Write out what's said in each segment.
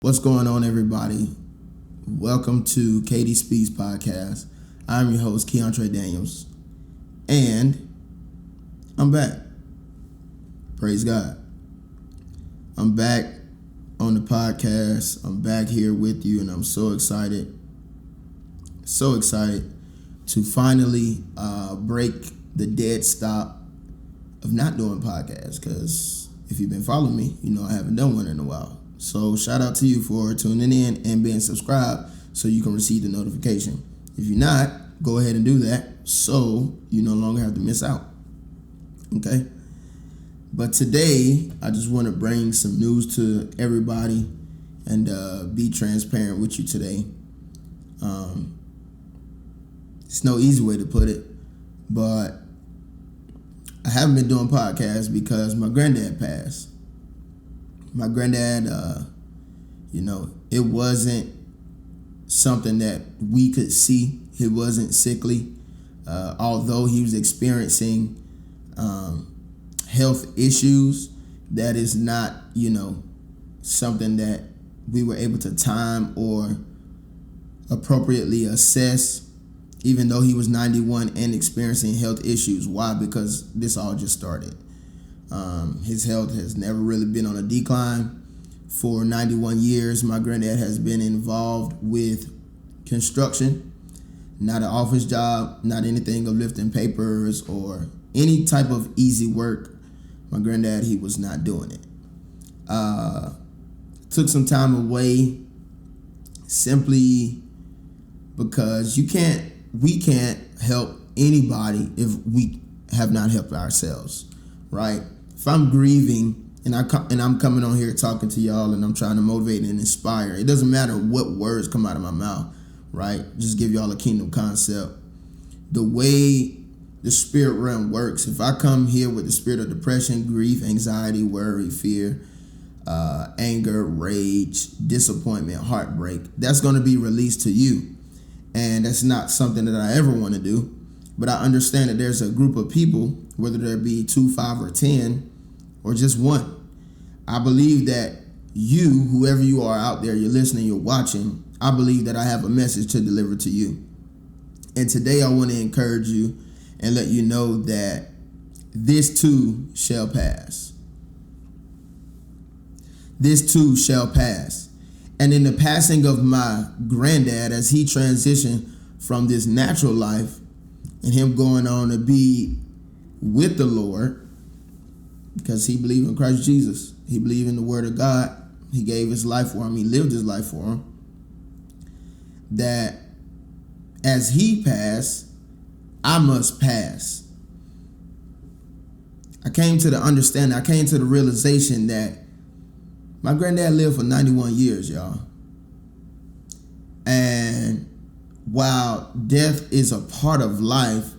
What's going on, everybody? Welcome to Katie Speaks Podcast. I'm your host, Kiontre Daniels, and I'm back. Praise God. I'm back on the podcast. I'm back here with you, and I'm so excited to finally break the dead stop of not doing podcasts, because if you've been following me, you know I haven't done one in a while. So shout out to you for tuning in and being subscribed so you can receive the notification. If you're not, go ahead and do that so you no longer have to miss out. Okay? But today, I just want to bring some news to everybody and be transparent with you today. It's no easy way to put it, but I haven't been doing podcasts because my granddad passed. My granddad, it wasn't something that we could see. He wasn't sickly. Although he was experiencing health issues, that is not, something that we were able to time or appropriately assess, even though he was 91 and experiencing health issues. Why? Because this all just started. His health has never really been on a decline. For 91 years, my granddad has been involved with construction, not an office job, not anything of lifting papers or any type of easy work. My granddad, he was not doing it. Took some time away simply because we can't help anybody if we have not helped ourselves, right? If I'm grieving and I'm coming on here talking to y'all and I'm trying to motivate and inspire, it doesn't matter what words come out of my mouth, right? Just give y'all a kingdom concept. The way the spirit realm works, if I come here with the spirit of depression, grief, anxiety, worry, fear, anger, rage, disappointment, heartbreak, that's going to be released to you. And that's not something that I ever want to do. But I understand that there's a group of people, whether there be 2, 5, or 10, or just one. I believe that you, whoever you are out there, you're listening, you're watching, I believe that I have a message to deliver to you. And today I want to encourage you and let you know that this too shall pass. This too shall pass. And in the passing of my granddad, as he transitioned from this natural life and him going on to be with the Lord, because he believed in Christ Jesus. He believed in the word of God. He gave his life for him. He lived his life for him. That as he passed, I must pass. I came to the realization that my granddad lived for 91 years, y'all. And while death is a part of life,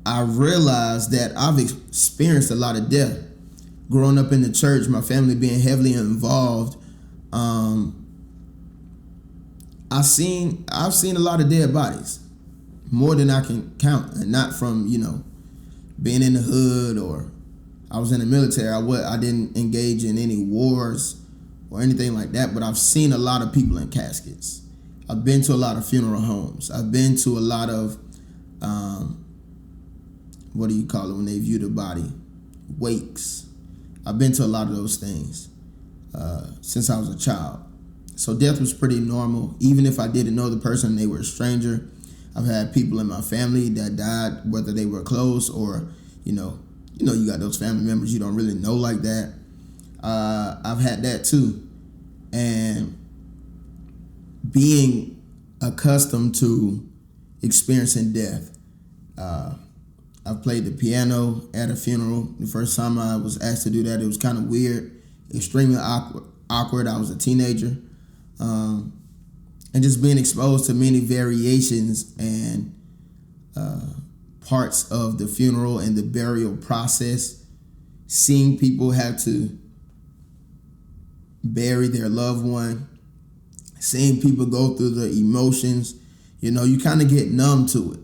I realized that I've experienced a lot of death. Growing up in the church, my family being heavily involved, I've seen a lot of dead bodies, more than I can count, and not from being in the hood or I was in the military. I didn't engage in any wars or anything like that, but I've seen a lot of people in caskets. I've been to a lot of funeral homes. I've been to a lot of what do you call it when they view the body? Wakes. I've been to a lot of those things since I was a child. So death was pretty normal. Even if I didn't know the person, they were a stranger. I've had people in my family that died, whether they were close or, you got those family members you don't really know like that. I've had that too. And being accustomed to experiencing death, I've played the piano at a funeral. The first time I was asked to do that, it was kind of weird, extremely awkward. I was a teenager. And just being exposed to many variations and parts of the funeral and the burial process, seeing people have to bury their loved one, seeing people go through the emotions, you kind of get numb to it.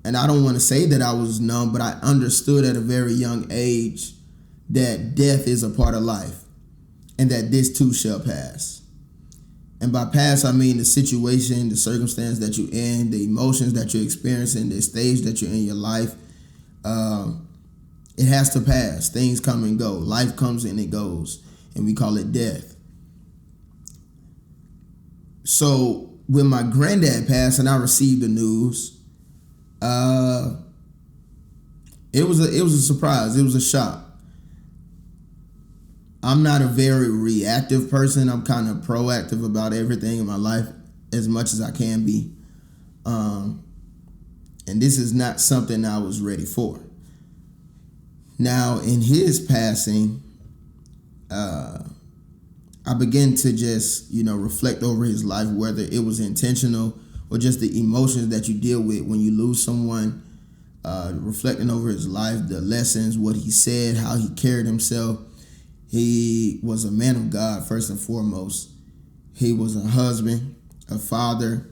And I don't want to say that I was numb, but I understood at a very young age that death is a part of life and that this too shall pass. And by past, I mean the situation, the circumstance that you're in, the emotions that you're experiencing, the stage that you're in your life. It has to pass. Things come and go. Life comes and it goes. And we call it death. So when my granddad passed and I received the news, it was a surprise. It was a shock. I'm not a very reactive person. I'm kind of proactive about everything in my life as much as I can be. And this is not something I was ready for. Now, in his passing, I began to just, reflect over his life, whether it was intentional or just the emotions that you deal with when you lose someone, reflecting over his life, the lessons, what he said, how he carried himself. He was a man of God, first and foremost. He was a husband, a father,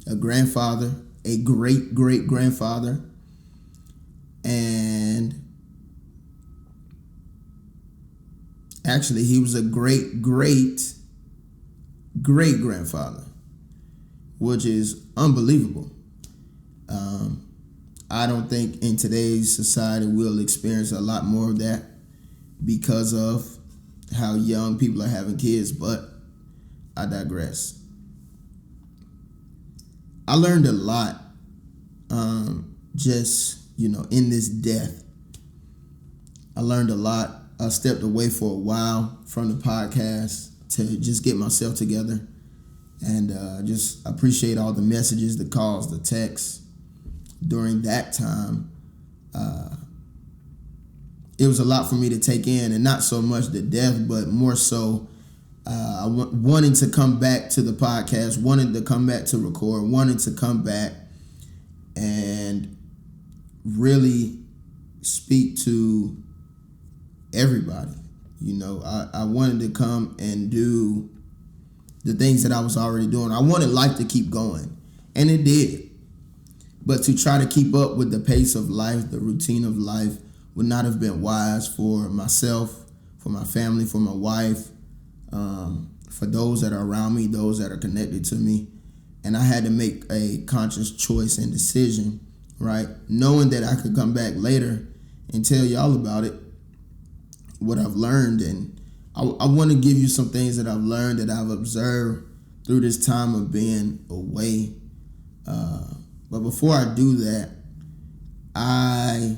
a grandfather, a great-great-grandfather, and actually, he was a great-great-great-grandfather, which is unbelievable. I don't think in today's society we'll experience a lot more of that because of how young people are having kids, but I digress. I learned a lot in this death. I learned a lot. I stepped away for a while from the podcast to just get myself together and just appreciate all the messages, the calls, the texts. During that time, it was a lot for me to take in, and not so much the death, but more so wanting to come back to the podcast, wanting to come back to record, wanting to come back and really speak to everybody. I wanted to come and do the things that I was already doing. I wanted life to keep going, and it did. But to try to keep up with the pace of life, the routine of life, would not have been wise for myself, for my family, for my wife, for those that are around me, those that are connected to me. And I had to make a conscious choice and decision, right? Knowing that I could come back later and tell y'all about it, what I've learned. And I want to give you some things that I've learned, that I've observed through this time of being away. But before I do that, I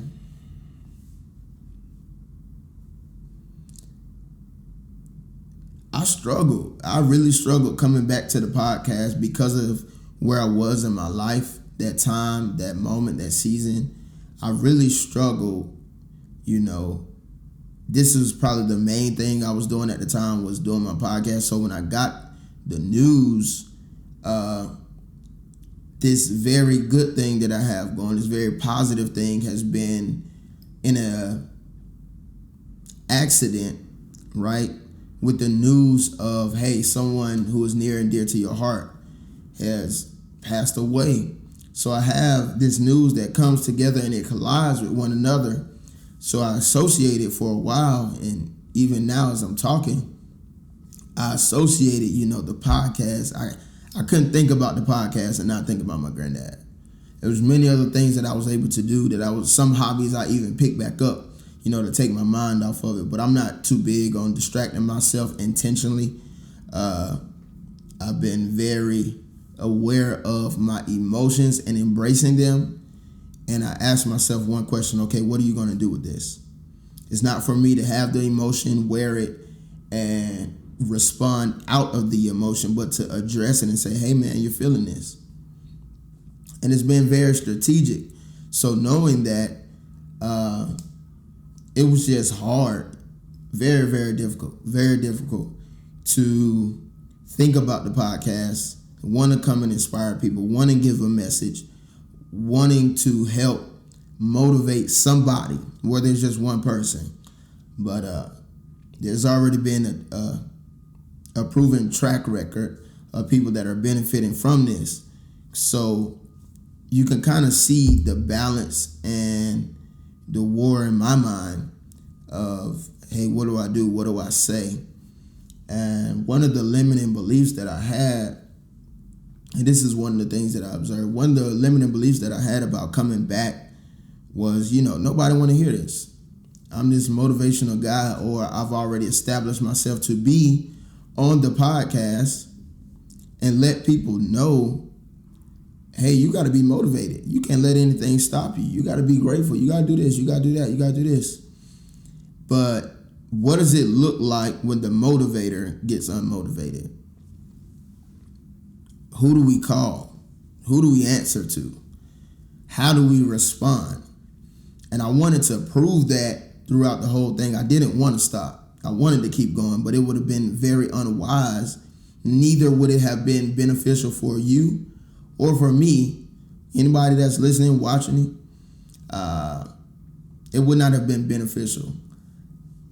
struggled. I really struggled coming back to the podcast because of where I was in my life, that time, that moment, that season. I really struggled. This is probably the main thing I was doing at the time, was doing my podcast. So when I got the news, this very good thing that I have going, this very positive thing, has been in a accident, right? With the news of, hey, someone who is near and dear to your heart has passed away. So I have this news that comes together and it collides with one another. So I associate it for a while, and even now as I'm talking, I associated, the podcast. I couldn't think about the podcast and not think about my granddad. There was many other things that I was able to do, some hobbies I even picked back up, to take my mind off of it. But I'm not too big on distracting myself intentionally. I've been very aware of my emotions and embracing them. And I asked myself one question, okay, what are you going to do with this? It's not for me to have the emotion, wear it, and respond out of the emotion, but to address it and say, hey man, you're feeling this. And it's been very strategic. So knowing that, it was just hard, very, very difficult to think about the podcast, want to come and inspire people, want to give a message, wanting to help motivate somebody, whether it's just one person. But there's already been a proven track record of people that are benefiting from this. So you can kind of see the balance and the war in my mind of, hey, what do I do? What do I say? And one of the limiting beliefs that I had, and this is one of the things that I observed, one of the limiting beliefs that I had about coming back was, nobody want to hear this. I'm this motivational guy, or I've already established myself to be on the podcast and let people know, hey, you got to be motivated. You can't let anything stop you. You got to be grateful. You got to do this. You got to do that. You got to do this. But what does it look like when the motivator gets unmotivated? Who do we call? Who do we answer to? How do we respond? And I wanted to prove that throughout the whole thing. I didn't want to stop. I wanted to keep going, but it would have been very unwise. Neither would it have been beneficial for you or for me. Anybody that's listening, watching it would not have been beneficial.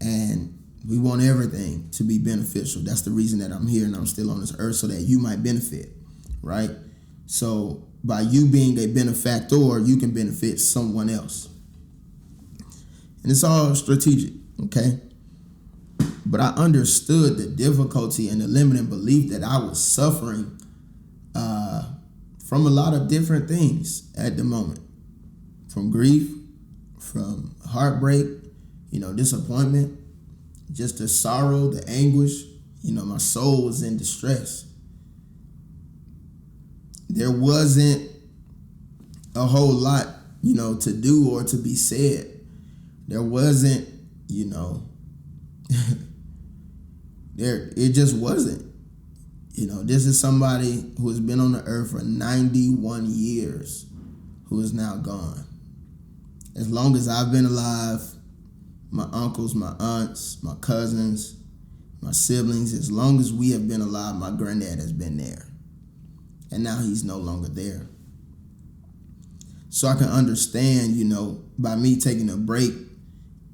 And we want everything to be beneficial. That's the reason that I'm here and I'm still on this earth, so that you might benefit, right? So by you being a benefactor, you can benefit someone else. And it's all strategic, okay? But I understood the difficulty and the limiting belief that I was suffering from a lot of different things at the moment. From grief, from heartbreak, disappointment, just the sorrow, the anguish. My soul was in distress. There wasn't a whole lot, to do or to be said. There wasn't, it just wasn't. This is somebody who has been on the earth for 91 years who is now gone. As long as I've been alive, my uncles, my aunts, my cousins, my siblings, as long as we have been alive, my granddad has been there. And now he's no longer there. So I can understand, by me taking a break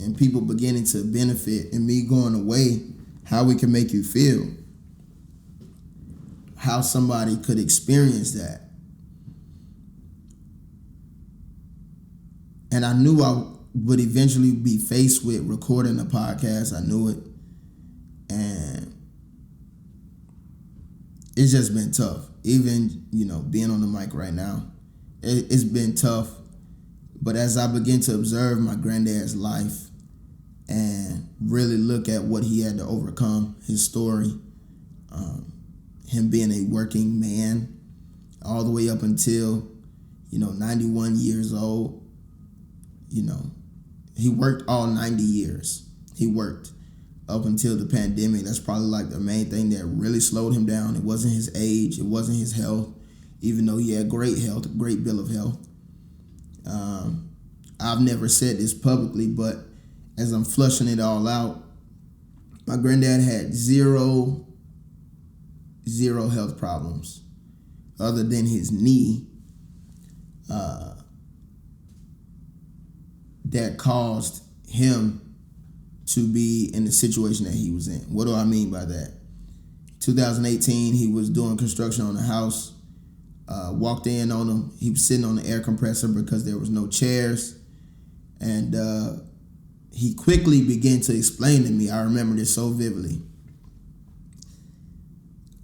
and people beginning to benefit and me going away, how it can make you feel. How somebody could experience that. And I knew I would eventually be faced with recording a podcast. I knew it. And it's just been tough. Even, being on the mic right now, it's been tough. But as I begin to observe my granddad's life and really look at what he had to overcome, his story, him being a working man all the way up until, 91 years old, he worked all 90 years. He worked up until the pandemic. That's probably like the main thing that really slowed him down. It wasn't his age. It wasn't his health, even though he had great health, a great bill of health. I've never said this publicly, but as I'm flushing it all out, my granddad had zero health problems other than his knee that caused him to be in the situation that he was in. What do I mean by that? 2018, he was doing construction on a house. Walked in on him. He was sitting on the air compressor because there was no chairs. And he quickly began to explain to me, I remember this so vividly.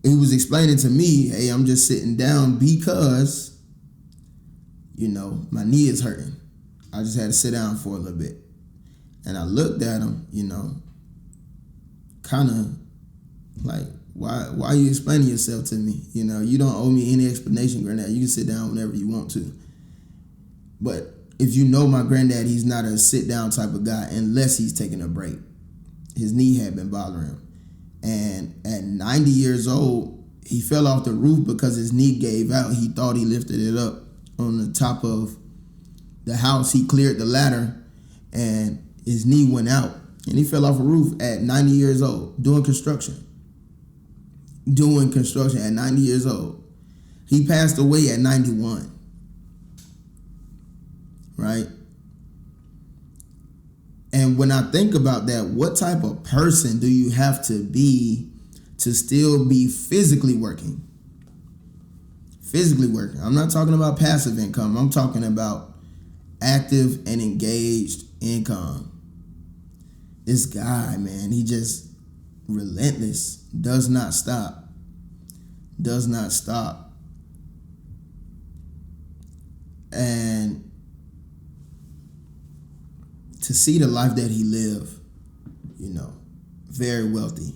He was explaining to me, hey, I'm just sitting down because, my knee is hurting. I just had to sit down for a little bit. And I looked at him, kind of like, why are you explaining yourself to me? You don't owe me any explanation, Granddad. You can sit down whenever you want to. But if you know my granddad, he's not a sit-down type of guy unless he's taking a break. His knee had been bothering him. And at 90 years old, he fell off the roof because his knee gave out. He thought he lifted it up on the top of the house. He cleared the ladder and his knee went out. And he fell off a roof at 90 years old doing construction. At 90 years old. He passed away at 91. Right? And when I think about that, what type of person do you have to be to still be physically working? Physically working. I'm not talking about passive income. I'm talking about active and engaged income. This guy, man, he just relentless, does not stop. And to see the life that he lived, very wealthy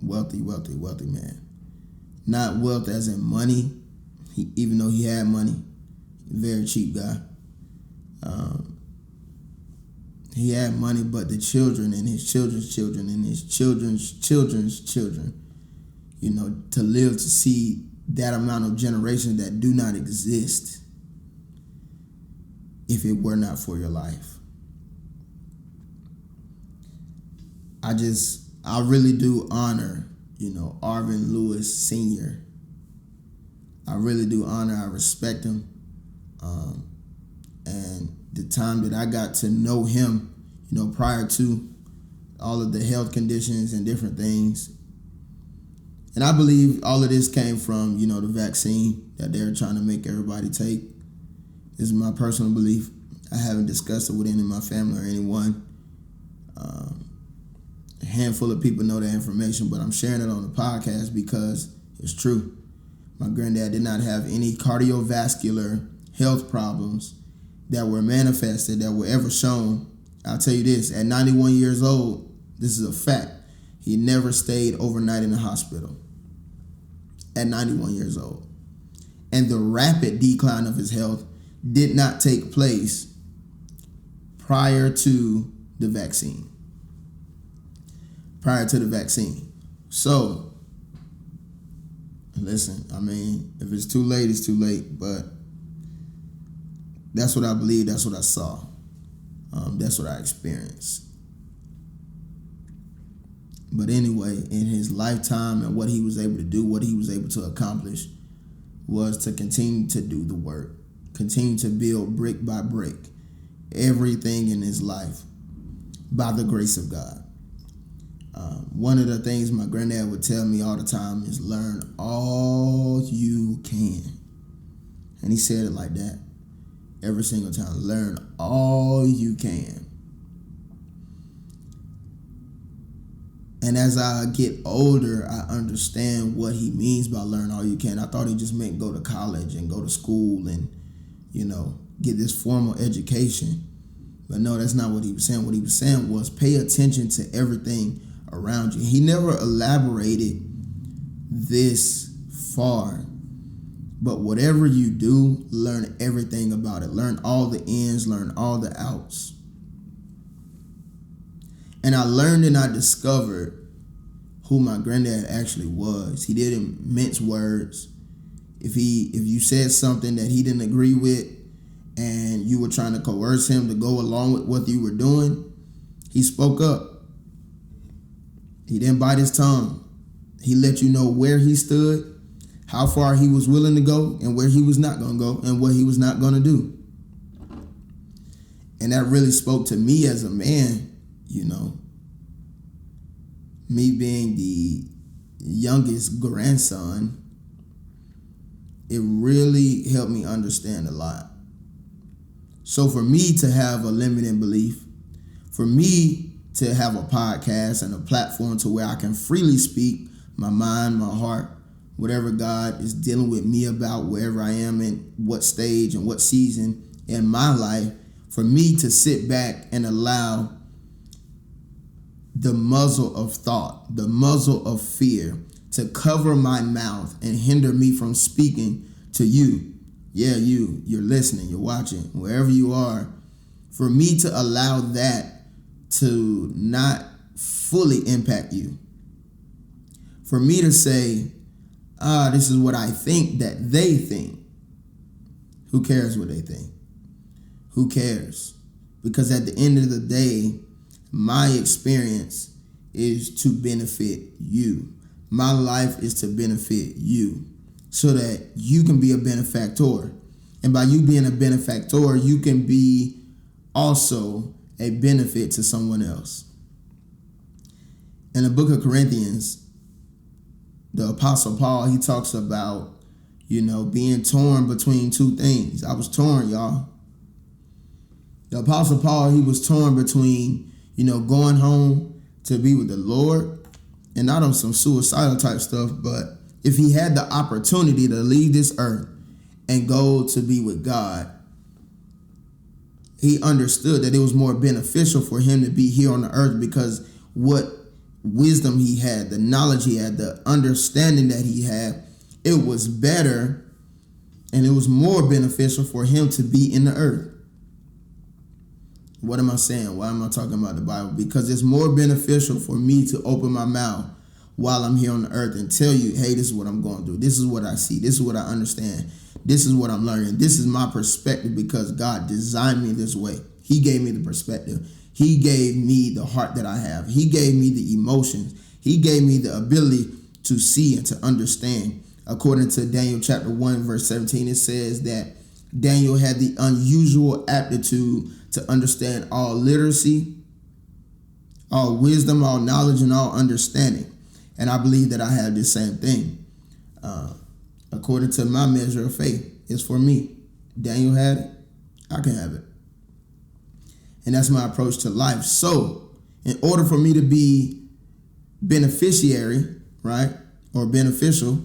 man. Not wealth as in money, even though he had money, very cheap guy. He had money, but the children and his children's children and his children's children's children, to live to see that amount of generations that do not exist if it were not for your life. I really do honor, Arvin Lewis Sr. I really do honor, I respect him. And the time that I got to know him, prior to all of the health conditions and different things. And I believe all of this came from, the vaccine that they're trying to make everybody take. This is my personal belief. I haven't discussed it with any of my family or anyone. A handful of people know that information, but I'm sharing it on the podcast because it's true. My granddad did not have any cardiovascular health problems that were manifested, that were ever shown. I'll tell you this, at 91 years old, this is a fact. He never stayed overnight in the hospital at 91 years old. And the rapid decline of his health did not take place prior to the vaccine. So, listen, if it's too late, it's too late. But that's what I believe. That's what I saw. That's what I experienced. But anyway, in his lifetime and what he was able to do, what he was able to accomplish was to continue to do the work, continue to build brick by brick everything in his life by the grace of God. One of the things my granddad would tell me all the time is learn all you can. And he said it like that every single time. Learn all you can. And as I get older, I understand what he means by learn all you can. I thought he just meant go to college and go to school and, get this formal education. But no, that's not what he was saying. What he was saying was pay attention to everything around you. He never elaborated this far. But whatever you do, learn everything about it. Learn all the ins, learn all the outs. And I learned and I discovered who my granddad actually was. He didn't mince words. If you said something that he didn't agree with and you were trying to coerce him to go along with what you were doing, he spoke up. He didn't bite his tongue. He let you know where he stood, how far he was willing to go, and where he was not going to go, and what he was not going to do. And that really spoke to me as a man, me being the youngest grandson. It really helped me understand a lot. So for me to have a limiting belief, for me to have a podcast and a platform to where I can freely speak my mind, my heart, whatever God is dealing with me about, wherever I am in what stage and what season in my life, for me to sit back and allow the muzzle of thought, the muzzle of fear to cover my mouth and hinder me from speaking to you. Yeah, you're listening, you're watching, wherever you are. For me to allow that to not fully impact you. For me to say, this is what I think that they think. Who cares what they think? Who cares? Because at the end of the day, my experience is to benefit you. My life is to benefit you so that you can be a benefactor. And by you being a benefactor, you can be also a benefit to someone else. In the book of Corinthians, the Apostle Paul, he talks about, being torn between two things. I was torn, y'all. The Apostle Paul, he was torn between, going home to be with the Lord and not on some suicidal type stuff, but if he had the opportunity to leave this earth and go to be with God, he understood that it was more beneficial for him to be here on the earth, because what wisdom he had, the knowledge he had, the understanding that he had, it was better and it was more beneficial for him to be in the earth. What am I saying? Why am I talking about the Bible? Because it's more beneficial for me to open my mouth while I'm here on the earth and tell you, hey, this is what I'm going through. This is what I see. This is what I understand. This is what I'm learning. This is my perspective, because God designed me this way. He gave me the perspective. He gave me the heart that I have. He gave me the emotions. He gave me the ability to see and to understand. According to Daniel chapter 1, verse 17, it says that Daniel had the unusual aptitude to understand all literacy, all wisdom, all knowledge, and all understanding. And I believe that I have this same thing. According to my measure of faith, it's for me. Daniel had it. I can have it. And that's my approach to life. So, in order for me to be beneficiary, right, or beneficial,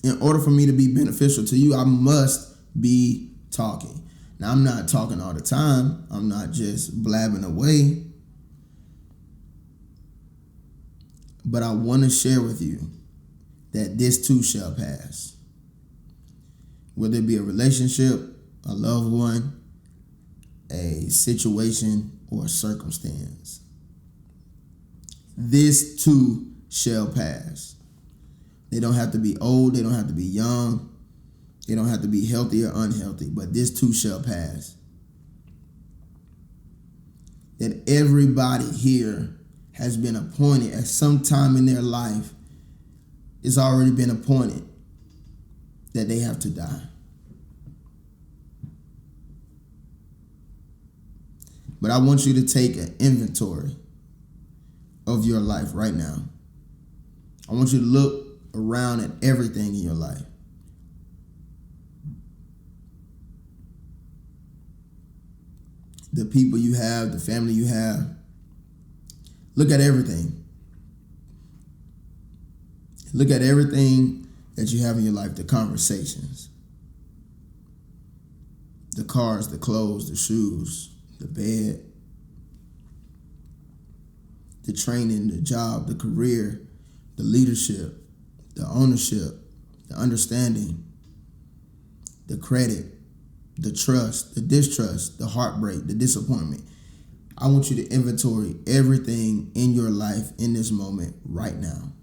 in order for me to be beneficial to you, I must be talking. Now, I'm not talking all the time. I'm not just blabbing away. But I want to share with you that this too shall pass. Whether it be a relationship, a loved one, a situation, or a circumstance. This too shall pass. They don't have to be old. They don't have to be young. They don't have to be healthy or unhealthy. But this too shall pass. That everybody here has been appointed at some time in their life. It's already been appointed that they have to die. But I want you to take an inventory of your life right now. I want you to look around at everything in your life. The people you have, the family you have. Look at everything. Look at everything that you have in your life, the conversations, the cars, the clothes, the shoes, the bed, the training, the job, the career, the leadership, the ownership, the understanding, the credit, the trust, the distrust, the heartbreak, the disappointment. I want you to inventory everything in your life in this moment right now.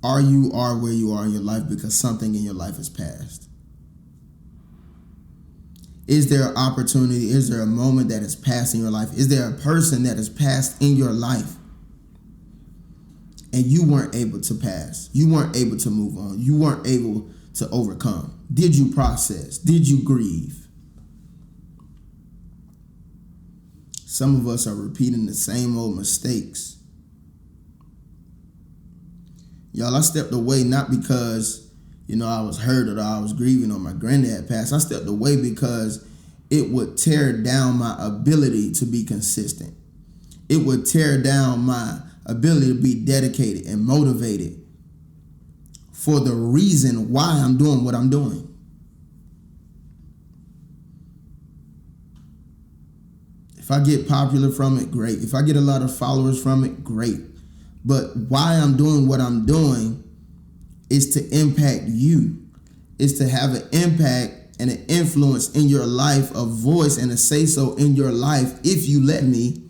Are where you are in your life because something in your life has passed? Is there an opportunity? Is there a moment that has passed in your life? Is there a person that has passed in your life and you weren't able to pass? You weren't able to move on. You weren't able to overcome. Did you process? Did you grieve? Some of us are repeating the same old mistakes. Y'all, I stepped away not because, I was hurt or I was grieving or my granddad passed. I stepped away because it would tear down my ability to be consistent. It would tear down my ability to be dedicated and motivated for the reason why I'm doing what I'm doing. If I get popular from it, great. If I get a lot of followers from it, great. But why I'm doing what I'm doing is to impact you. Is to have an impact and an influence in your life, a voice and a say-so in your life, if you let me,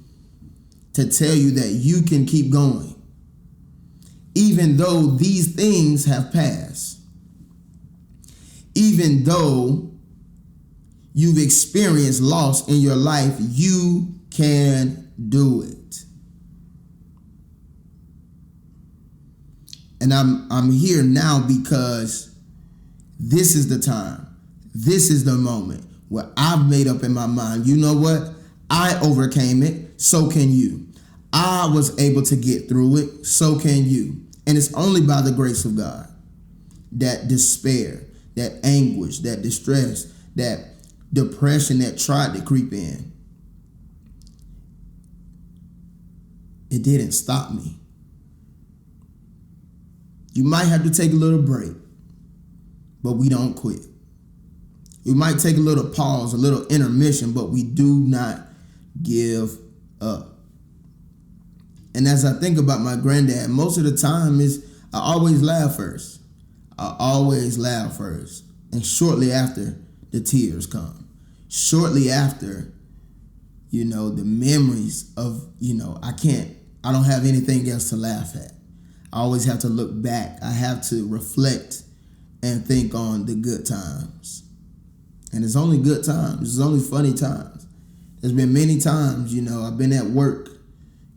to tell you that you can keep going. Even though these things have passed. Even though you've experienced loss in your life, you can do it. And I'm here now because this is the time. This is the moment where I've made up in my mind, you know what? I overcame it, so can you. I was able to get through it, so can you. And it's only by the grace of God that despair, that anguish, that distress, that depression that tried to creep in, it didn't stop me. You might have to take a little break, but we don't quit. We might take a little pause, a little intermission, but we do not give up. And as I think about my granddad, most of the time I always laugh first. I always laugh first. And shortly after, the tears come. Shortly after, the memories of, I don't have anything else to laugh at. I always have to look back. I have to reflect and think on the good times. And it's only good times. It's only funny times. There's been many times, I've been at work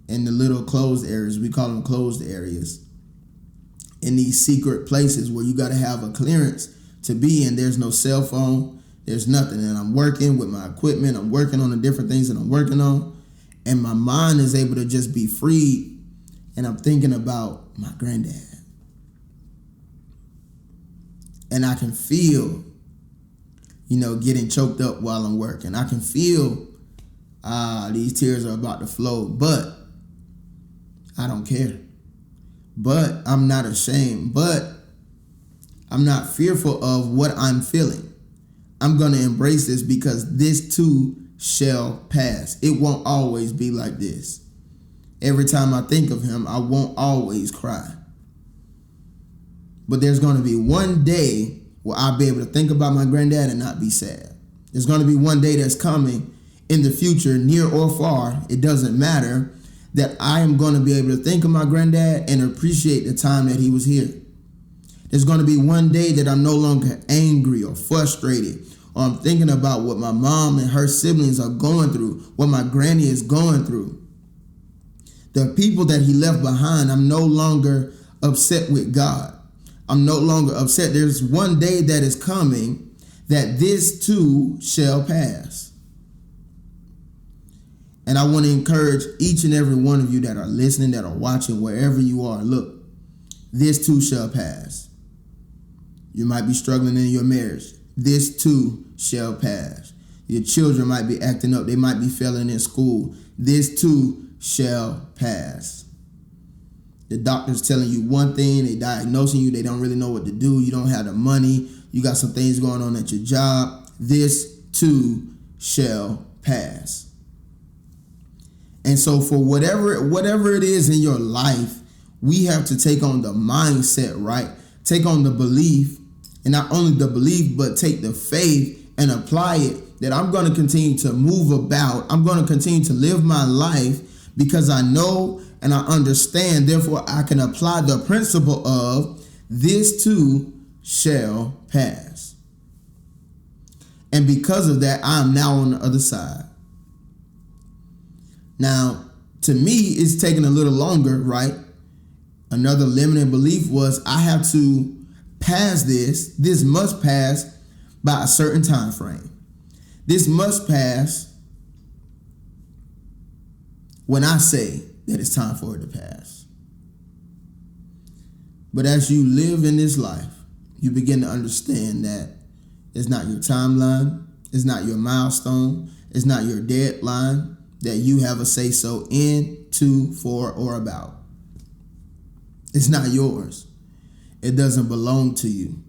in the little closed areas. We call them closed areas. In these secret places where you got to have a clearance to be in. There's no cell phone. There's nothing. And I'm working with my equipment. I'm working on the different things that I'm working on. And my mind is able to just be free. And I'm thinking about my granddad. And I can feel, getting choked up while I'm working. I can feel, these tears are about to flow. But I don't care. But I'm not ashamed. But I'm not fearful of what I'm feeling. I'm going to embrace this because this too shall pass. It won't always be like this. Every time I think of him, I won't always cry. But there's going to be one day where I'll be able to think about my granddad and not be sad. There's going to be one day that's coming in the future, near or far, it doesn't matter, that I am going to be able to think of my granddad and appreciate the time that he was here. There's going to be one day that I'm no longer angry or frustrated, or I'm thinking about what my mom and her siblings are going through, what my granny is going through. The people that he left behind, I'm no longer upset with God. I'm no longer upset. There's one day that is coming that this too shall pass. And I want to encourage each and every one of you that are listening, that are watching, wherever you are, look, this too shall pass. You might be struggling in your marriage. This too shall pass. Your children might be acting up. They might be failing in school. This too shall pass. The doctor's telling you one thing, they diagnosing you, they don't really know what to do, you don't have the money, you got some things going on at your job. This too shall pass. And so for whatever it is in your life, we have to take on the mindset, right? Take on the belief, and not only the belief, but take the faith and apply it, that I'm going to continue to move about. I'm going to continue to live my life because I know and I understand, therefore I can apply the principle of this too shall pass. And because of that, I am now on the other side. Now, to me, it's taking a little longer, right? Another limiting belief was I have to pass this. This must pass by a certain time frame. This must pass when I say that it's time for it to pass. But as you live in this life, you begin to understand that it's not your timeline, it's not your milestone, it's not your deadline that you have a say-so in, to, for, or about. It's not yours. It doesn't belong to you.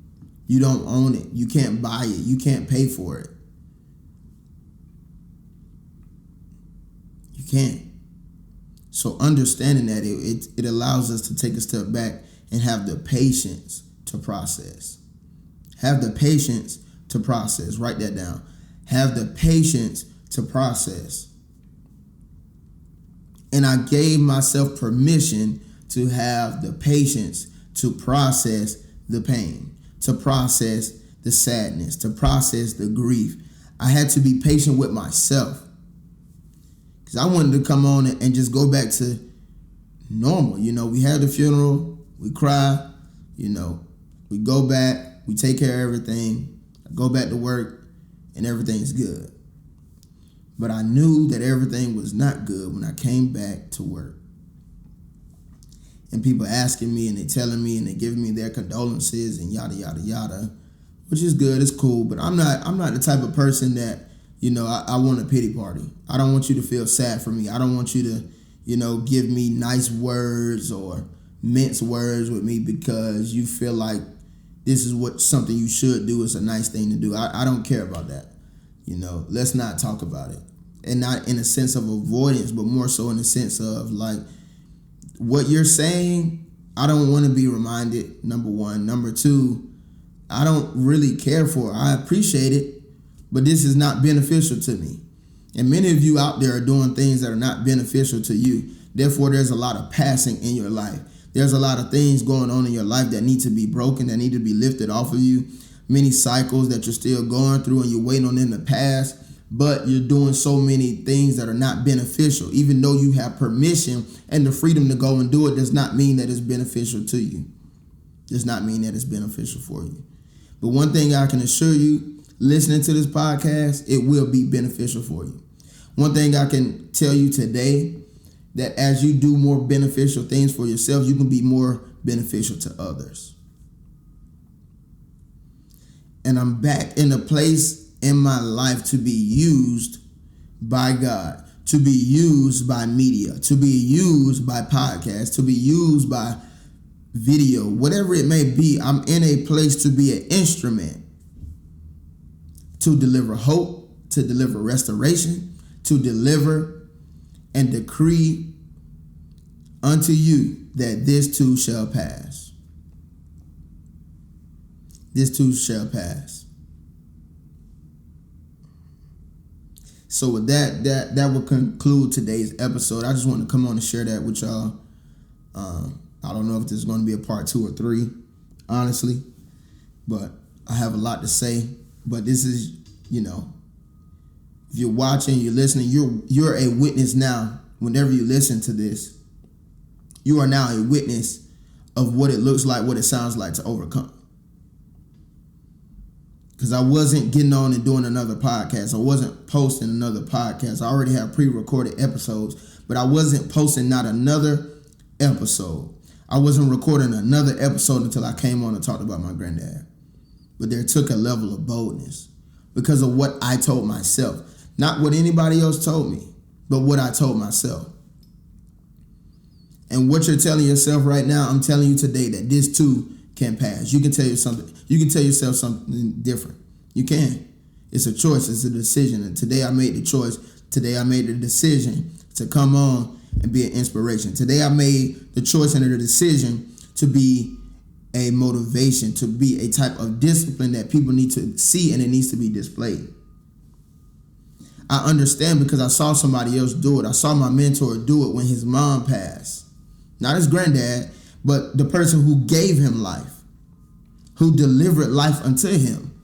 You don't own it. You can't buy it. You can't pay for it. You can't. So understanding that, it allows us to take a step back and have the patience to process. Have the patience to process. Write that down. Have the patience to process. And I gave myself permission to have the patience to process the pain, to process the sadness, to process the grief. I had to be patient with myself because I wanted to come on and just go back to normal. We had the funeral, we cry, we go back, we take care of everything, I go back to work, and everything's good. But I knew that everything was not good when I came back to work. And people asking me and they telling me and they giving me their condolences and yada, yada, yada. which is good. It's cool, but I'm not the type of person that, I want a pity party. I don't want you to feel sad for me. I don't want you to, give me nice words or mince words with me because you feel like this is something you should do. It's a nice thing to do. I don't care about that. Let's not talk about it. And not in a sense of avoidance, but more so in the sense of like what you're saying, I don't want to be reminded, number one. Number two, I don't really care for it. I appreciate it, but this is not beneficial to me. And many of you out there are doing things that are not beneficial to you. Therefore, there's a lot of passing in your life. There's a lot of things going on in your life that need to be broken, that need to be lifted off of you. Many cycles that you're still going through and you're waiting on them to pass. But you're doing so many things that are not beneficial. Even though you have permission and the freedom to go and do it does not mean that it's beneficial to you. Does not mean that it's beneficial for you. But one thing I can assure you, listening to this podcast, it will be beneficial for you. One thing I can tell you today, that as you do more beneficial things for yourself, you can be more beneficial to others. And I'm back in a place in my life to be used by God, to be used by media, to be used by podcasts, to be used by video, whatever it may be. I'm in a place to be an instrument to deliver hope, to deliver restoration, to deliver and decree unto you that this too shall pass. This too shall pass. So with that will conclude today's episode. I just want to come on and share that with y'all. I don't know if this is going to be a part 2 or 3, honestly, but I have a lot to say. But this is, if you're watching, you're listening, you're a witness now. Whenever you listen to this, you are now a witness of what it looks like, what it sounds like to overcome. Because I wasn't getting on and doing another podcast. I wasn't posting another podcast. I already have pre-recorded episodes, but I wasn't posting not another episode. I wasn't recording another episode until I came on and talked about my granddad. But there took a level of boldness because of what I told myself. Not what anybody else told me, but what I told myself. And what you're telling yourself right now, I'm telling you today that this too can pass. You can tell yourself something different. You can. It's a choice. It's a decision. And today I made the choice. Today I made the decision to come on and be an inspiration. Today I made the choice and the decision to be a motivation, to be a type of discipline that people need to see and it needs to be displayed. I understand because I saw somebody else do it. I saw my mentor do it when his mom passed. Not his granddad, but the person who gave him life, who delivered life unto him.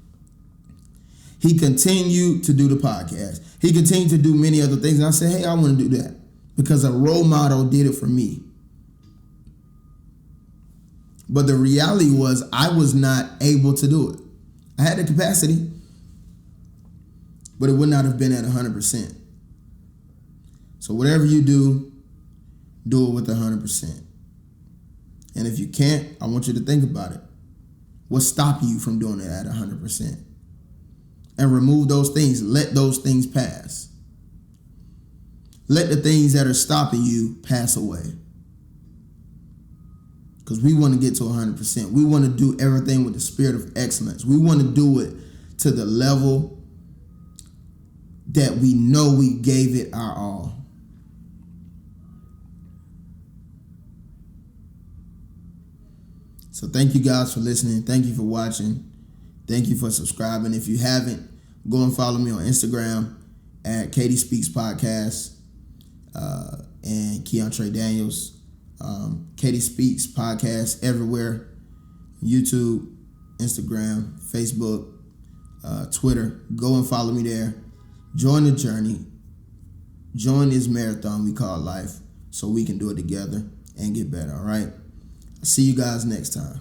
He continued to do the podcast. He continued to do many other things. And I said, hey, I want to do that because a role model did it for me. But the reality was I was not able to do it. I had the capacity, but it would not have been at 100%. So whatever you do it with 100%. And if you can't, I want you to think about it. What's stopping you from doing it at 100%? And remove those things. Let those things pass. Let the things that are stopping you pass away. Because we want to get to 100%. We want to do everything with the spirit of excellence. We want to do it to the level that we know we gave it our all. So thank you guys for listening. Thank you for watching. Thank you for subscribing. If you haven't, go and follow me on Instagram at Katie Speaks Podcast and Kiontre Daniels. Katie Speaks Podcast everywhere. YouTube, Instagram, Facebook, Twitter. Go and follow me there. Join the journey. Join this marathon we call life so we can do it together and get better, all right? See you guys next time.